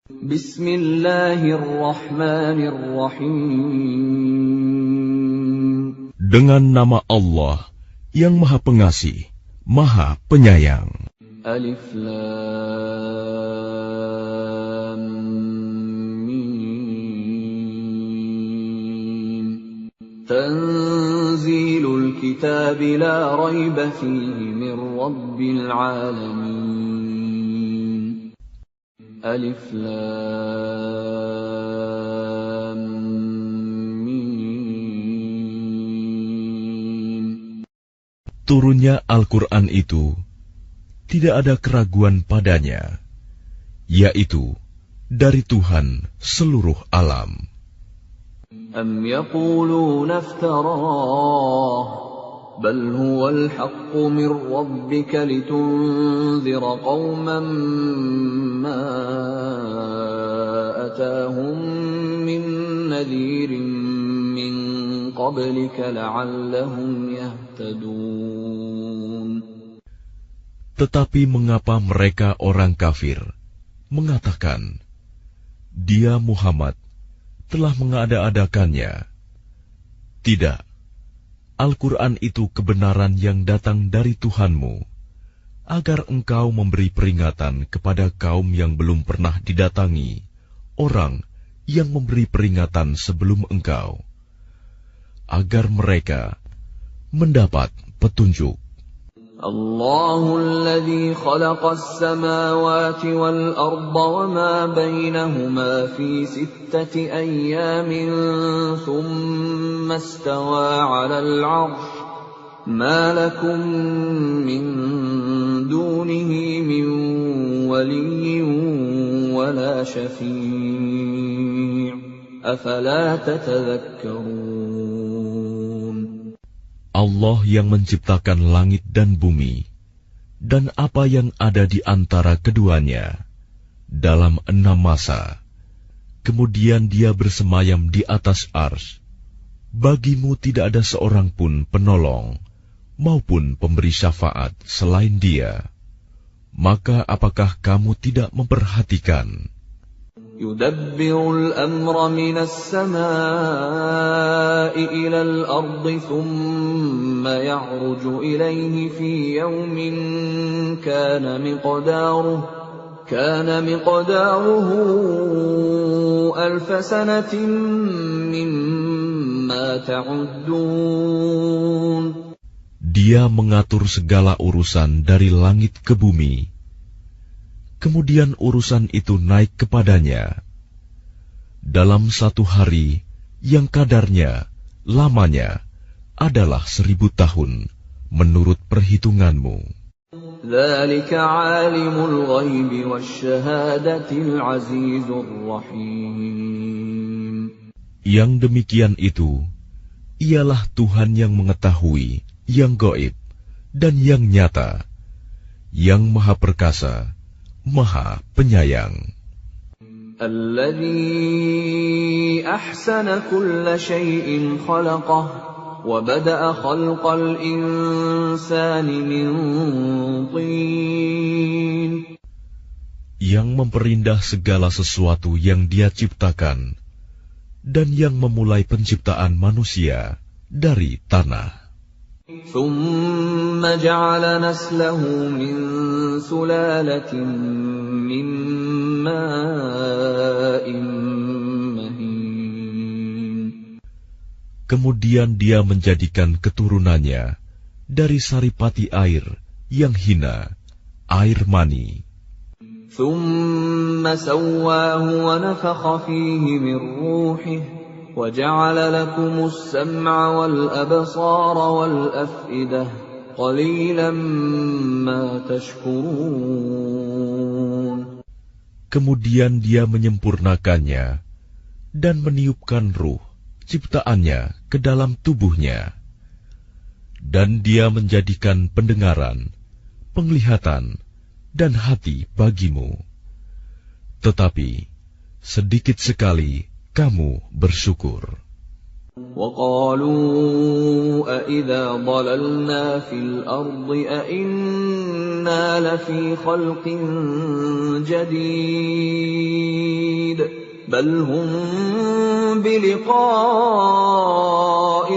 Bismillahirrahmanirrahim. Dengan nama Allah yang Maha Pengasih, Maha Penyayang. Alif Lam Mim. Tanzilul kitab la raiba fihi min rabbil alamin. Alif Lam Mim. Turunnya Al-Quran itu tidak ada keraguan padanya, yaitu dari Tuhan seluruh alam. Am yaquluna iftarah, bal huwal haqqu min rabbika litunzira qauman ma atahum min nadhirin min qablika la'allahum yahtadun. Tetapi mengapa mereka orang kafir mengatakan, Dia Muhammad telah mengada-adakannya? Tidak, Al-Quran itu kebenaran yang datang dari Tuhanmu, agar engkau memberi peringatan kepada kaum yang belum pernah didatangi orang yang memberi peringatan sebelum engkau, agar mereka mendapat petunjuk. Allahul ladzi khalaqas samawati wal arda wa ma bainahuma fi sittati ayyamin thumma istawa 'alal 'arsy ma lakum min dunihi min waliyyin wa la syafi' afala tatadhakkarun. Allah yang menciptakan langit dan bumi, dan apa yang ada di antara keduanya, dalam 6 masa. Kemudian Dia bersemayam di atas arsy. Bagimu tidak ada seorang pun penolong, maupun pemberi syafaat selain Dia. Maka apakah kamu tidak memperhatikan? Yudabbirul amra minas samaa'i ilal ardi thumma ya'ruju ilayhi fi yawmin kana miqdaruhu alfa sanatin mimma ta'uddun. Dia mengatur segala urusan dari langit ke bumi. Kemudian urusan itu naik kepadanya dalam 1 hari yang kadarnya, lamanya adalah 1000 tahun menurut perhitunganmu. Dzalika 'alimul ghaibi wasyahadatil 'azizur rahim. Yang demikian itu ialah Tuhan yang mengetahui yang gaib dan yang nyata, yang Maha Perkasa, Maha Penyayang. Alladzi ahsana kulla syai'in khalaqah wa bada'a khalqal insani min tin. Yang memperindah segala sesuatu yang Dia ciptakan, dan yang memulai penciptaan manusia dari tanah. ثُمَّ جَعَلَ نَسْلَهُ مِنْ سُلَالَةٍ مِّن مَّاءٍ مَّهِينٍ. Kemudian Dia menjadikan keturunannya dari saripati air yang hina, air mani. ثُمَّ سَوَّاهُ وَنَفَخَ فِيهِ مِنْ رُوحِهِ وَجَعَلَ لَكُمُ السَّمْعَ وَالْأَبْصَارَ وَالْأَفْئِدَةَ قَلِيلًا مَا تَشْكُرُونَ. Kemudian Dia menyempurnakannya dan meniupkan ruh ciptaannya ke dalam tubuhnya, dan Dia menjadikan pendengaran, penglihatan, dan hati bagimu. Tetapi sedikit sekali kamu bersyukur. وَقَالُوا أَإِذَا ضَلَلْنَا فِي الْأَرْضِ أَإِنَّا لَفِي خَلْقٍ جَدِيدٍ بل هم بلقاء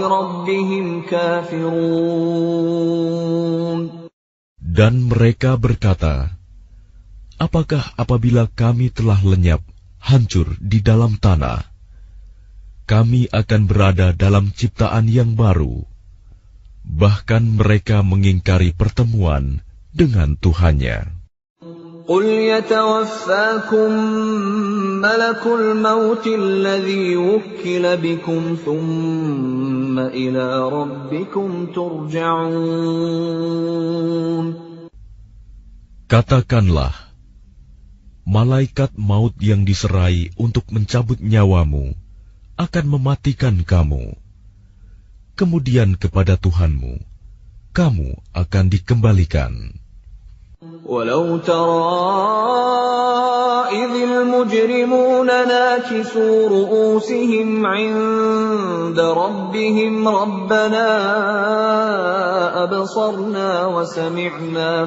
ربهم كافرون. Dan mereka berkata, apakah apabila kami telah lenyap, hancur di dalam tanah, kami akan berada dalam ciptaan yang baru? Bahkan mereka mengingkari pertemuan dengan Tuhannya. قل يتوفاكم ملك الموت الذي وكل بكم ثم إلى ربكم ترجعون. Katakanlah, malaikat maut yang diserai untuk mencabut nyawamu akan mematikan kamu. Kemudian kepada Tuhanmu, kamu akan dikembalikan. ولو ترى إذ المجرمون ناكسوا رؤوسهم عند ربهم ربنا أبصرنا وسمعنا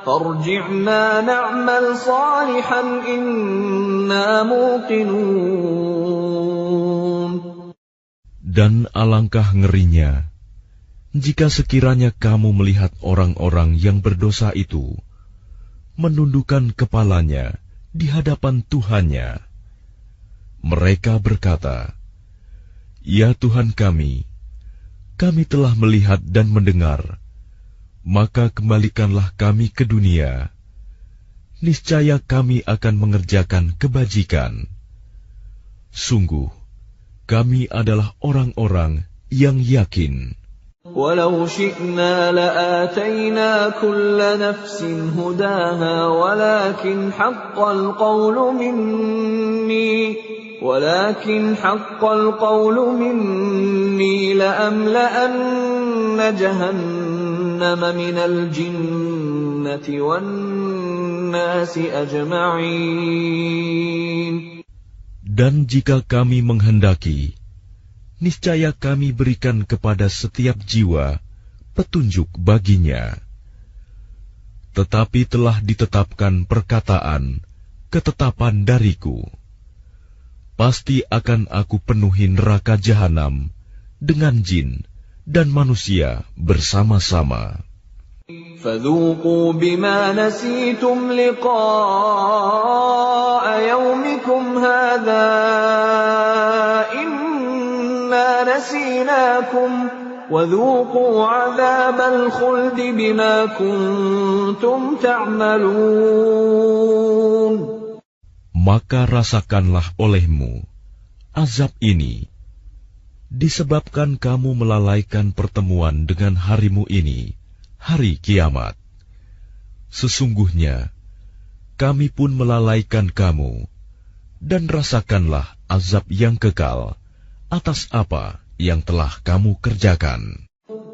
فارجعنا نعمل صالحا إنا موقنون. Dan alangkah ngerinya jika sekiranya kamu melihat orang-orang yang berdosa itu menundukkan kepalanya di hadapan Tuhannya. Mereka berkata, "Ya Tuhan kami telah melihat dan mendengar, maka kembalikanlah kami ke dunia. Niscaya kami akan mengerjakan kebajikan. Sungguh, kami adalah orang-orang yang yakin." ولو شئنا لآتينا كل نفس هداها ولكن حق القول مني لأملأن جهنم من الجنة والناس أجمعين. Dan jika kami menghendaki, niscaya kami berikan kepada setiap jiwa petunjuk baginya. Tetapi telah ditetapkan ketetapan dariku. Pasti akan aku penuhi neraka jahanam dengan jin dan manusia bersama-sama. فذوقوا بما نسيتم لقاء يومكم هذا نسيناكم وذوقوا عذاب الخلد بما كنتم تعملون. Maka rasakanlah olehmu azab ini disebabkan kamu melalaikan pertemuan dengan harimu ini, hari kiamat. Sesungguhnya kami pun melalaikan kamu, dan rasakanlah azab yang kekal atas apa yang telah kamu kerjakan.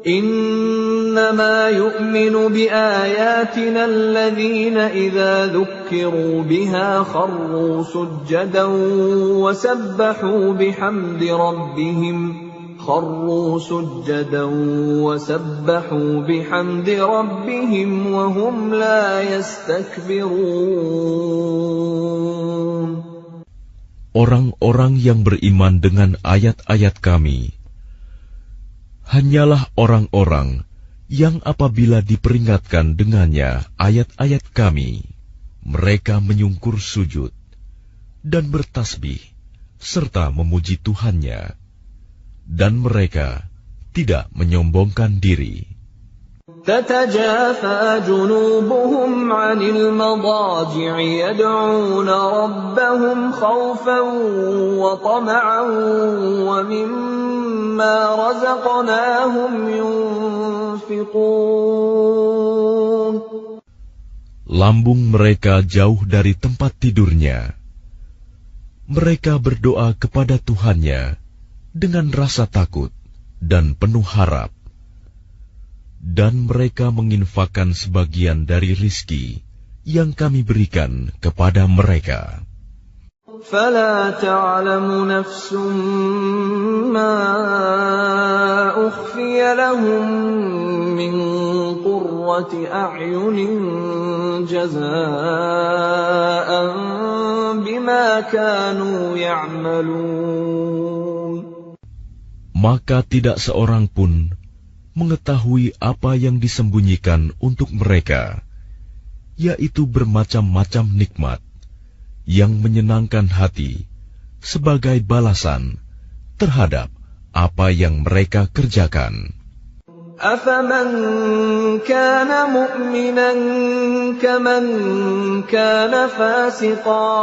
إنما يؤمن بآياتنا الذين إذا ذكروا بها خروا سجدا وسبحوا بحمد ربهم وهم لا يستكبرون. Orang-orang yang beriman dengan ayat-ayat kami hanyalah orang-orang yang apabila diperingatkan dengannya ayat-ayat kami, mereka menyungkur sujud dan bertasbih serta memuji Tuhannya, dan mereka tidak menyombongkan diri. تتجافى جنوبهم عن المضاجع يدعون ربهم خوفا وطمعا ومما رزقناهم ينفقون. Lambung mereka jauh dari tempat tidurnya. Mereka berdoa kepada Tuhannya dengan rasa takut dan penuh harap. Dan mereka menginfakkan sebagian dari rizki yang kami berikan kepada mereka. فَلَا تَعْلَمُ نَفْسٌ مَّا أُخْفِيَ لَهُم مِّن قُرَّةِ أَعْيُنٍ جَزَاءً بِمَا بما كانوا يعملون. Maka tidak seorang pun mengetahui apa yang disembunyikan untuk mereka, yaitu bermacam-macam nikmat yang menyenangkan hati sebagai balasan terhadap apa yang mereka kerjakan. أَفَمَنْ كَانَ مُؤْمِنًا كَمَنْ كَانَ فَاسِقًا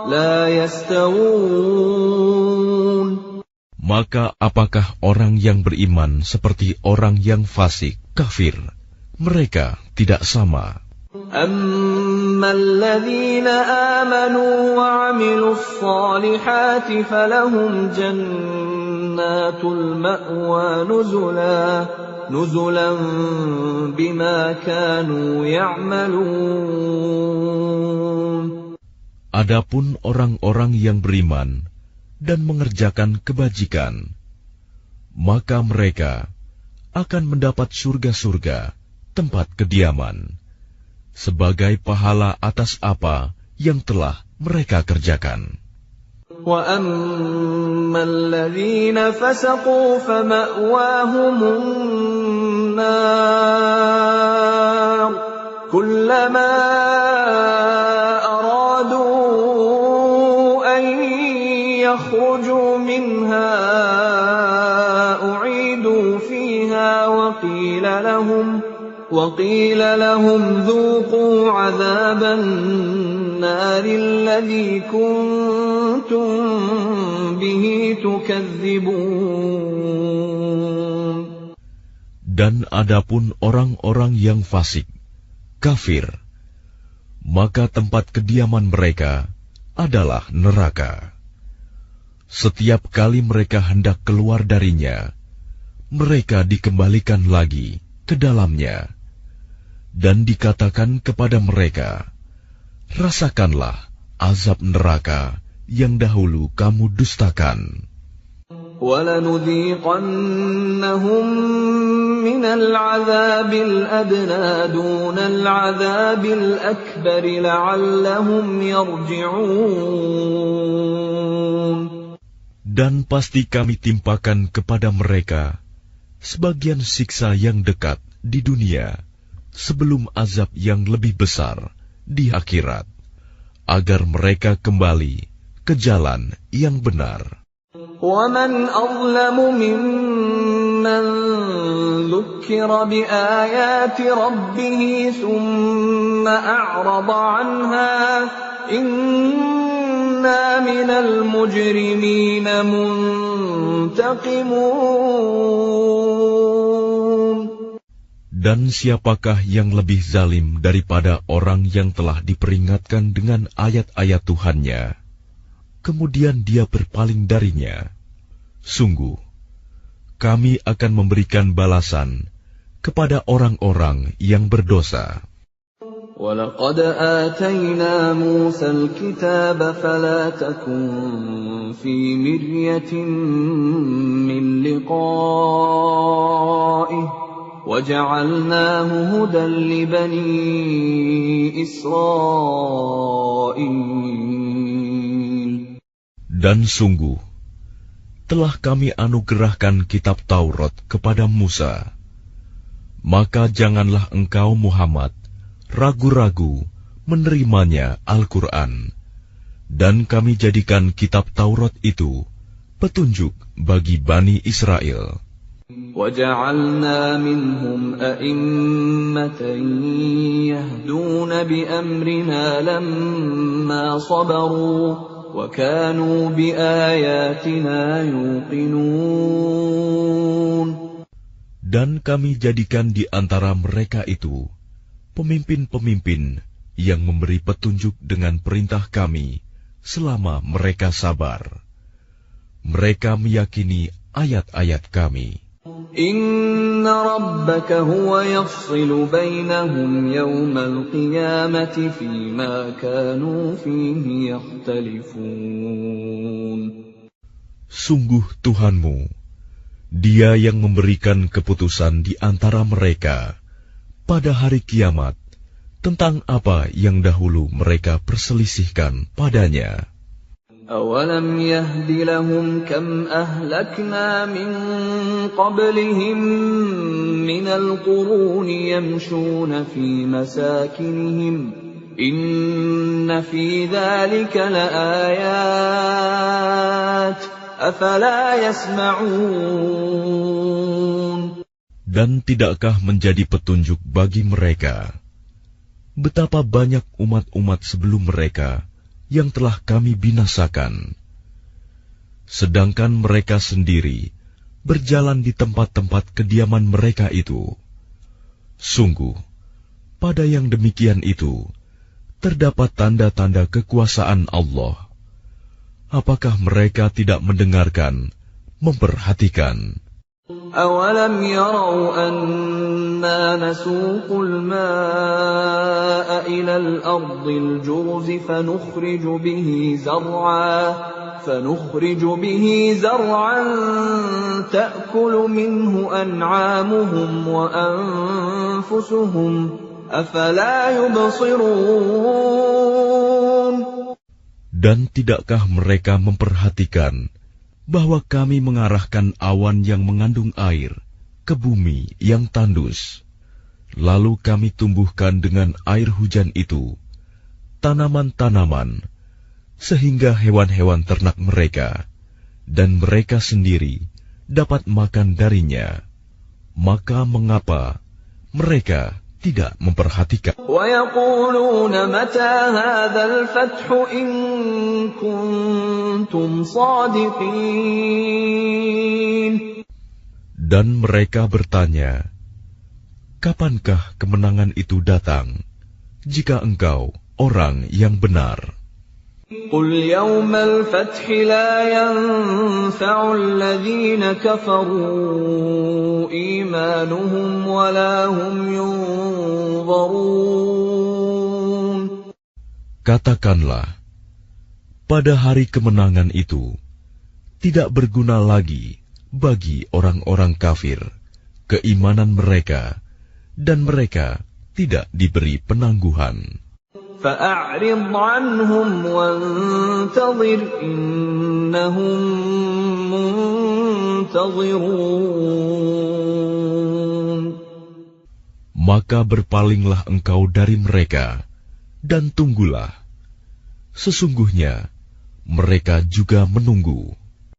لَا يَسْتَوُونَ. Maka apakah orang yang beriman seperti orang yang fasik, kafir? Mereka tidak sama. أَمَّا الَّذِينَ آمَنُوا وَعَمِلُوا الصَّالِحَاتِ فَلَهُمْ جَنَّاتُ الْمَأْوَى نُزُلًا بِمَا كَانُوا يَعْمَلُونَ. Adapun orang-orang yang beriman dan mengerjakan kebajikan, maka mereka akan mendapat surga-surga, tempat kediaman, sebagai pahala atas apa yang telah mereka kerjakan. وَأَمَّا الَّذِينَ فَسَقُوا فَمَأْوَاهُمُ النَّارُ كُلَّمَا يخرجوا منها أعيدوا فيها وقيل لهم ذوقوا عذاب النار الذي كنتم به تكذبون. Dan adapun orang-orang yang fasik, kafir, maka tempat kediaman mereka adalah neraka. Setiap kali mereka hendak keluar darinya, mereka dikembalikan lagi ke dalamnya, dan dikatakan kepada mereka, rasakanlah azab neraka yang dahulu kamu dustakan. وَلَنُذِيقَنَّهُمْ مِنَ الْعَذَابِ الْأَدْنَى دُونَ الْعَذَابِ الْأَكْبَرِ لَعَلَّهُمْ يَرْجِعُونَ. Dan pasti kami timpakan kepada mereka sebagian siksa yang dekat di dunia sebelum azab yang lebih besar di akhirat, agar mereka kembali ke jalan yang benar. وَمَنْ أَظْلَمُ مِمَّنْ ذُكِّرَ بِآيَاتِ رَبِّهِ ثُمَّ أَعْرَضَ عَنْهَا إِنَّا مِنَ الْمُجْرِمِينَ مُنْتَقِمُونَ. Dan siapakah yang lebih zalim daripada orang yang telah diperingatkan dengan ayat-ayat Tuhannya, kemudian dia berpaling darinya? Sungguh, kami akan memberikan balasan kepada orang-orang yang berdosa. وَلَقَدْ آتَيْنَا مُوسَى الْكِتَابَ فَلَا تَكُنْ فِي مِرْيَةٍ مِّن لِقَائِهِ وَجَعَلْنَاهُ هُدًى لِبَنِي إِسْرَائِيلَ. Dan sungguh, telah kami anugerahkan kitab Taurat kepada Musa. Maka janganlah engkau Muhammad ragu-ragu menerimanya Al-Quran, dan kami jadikan kitab Taurat itu petunjuk bagi Bani Israel. وَجَعَلْنَا مِنْهُمْ أَئِمَّةً يَهْدُونَ بِأَمْرِنَا لَمَّا صَبَرُوا وَكَانُوا بِآيَاتِنَا يُوقِنُونَ. Dan kami jadikan di antara mereka itu pemimpin-pemimpin yang memberi petunjuk dengan perintah kami selama mereka sabar. Mereka meyakini ayat-ayat kami. Inna rabbaka huwa yafsilu bainahum yawmal qiyamati fima kanu fihi yakhtalifun. Sungguh Tuhanmu, Dia yang memberikan keputusan di antara mereka pada hari kiamat tentang apa yang dahulu mereka perselisihkan padanya. أَوَلَمْ يَهْدِ لَهُمْ كَمْ أَهْلَكْنَا مِنْ قَبْلِهِمْ مِنَ الْقُرُونِ يَمْشُونَ فِي مَسَاكِنِهِمْ إِنَّ فِي ذَلِكَ لَآيَاتٍ أَفَلَا يَسْمَعُونَ. Dan tidakkah menjadi petunjuk bagi mereka betapa banyak umat-umat sebelum mereka yang telah kami binasakan, sedangkan mereka sendiri berjalan di tempat-tempat kediaman mereka itu. Sungguh, pada yang demikian itu terdapat tanda-tanda kekuasaan Allah. Apakah mereka tidak mendengarkan, memperhatikan? أَوَلَمْ يَرَوْا أَنَّا نَسُوقُ الْمَاءَ إِلَى الْأَرْضِ الْجُرُزِ فَنُخْرِجُ بِهِ زَرْعًا تَأْكُلُ مِنْهُ أَنْعَامُهُمْ وَأَنْفُسُهُمْ أَفَلَا يُبْصِرُونَ. Dan tidakkah mereka memperhatikan bahwa kami mengarahkan awan yang mengandung air ke bumi yang tandus, lalu kami tumbuhkan dengan air hujan itu tanaman-tanaman, sehingga hewan-hewan ternak mereka dan mereka sendiri dapat makan darinya. Maka mengapa mereka tidak memperhatikan? وَيَقُولُونَ مَتَى هَذَا الْفَتْحُ إِن كُنتُمْ صَادِقِينَ. Dan mereka bertanya, kapankah kemenangan itu datang, jika engkau orang yang benar? قُلْ يَوْمَ الْفَتْحِ لَا يَنفَعُ الَّذِينَ كَفَرُوا إِيمَانُهُمْ وَلَا هُمْ يُنظَرُونَ. Katakanlah, pada hari kemenangan itu tidak berguna lagi bagi orang-orang kafir keimanan mereka, dan mereka tidak diberi penangguhan. فَأَعْرِضْ عَنْهُمْ وَانْتَظِرْ إِنَّهُمْ مُنْتَظِرُونَ. Maka berpalinglah engkau dari mereka, dan tunggulah. Sesungguhnya mereka juga menunggu.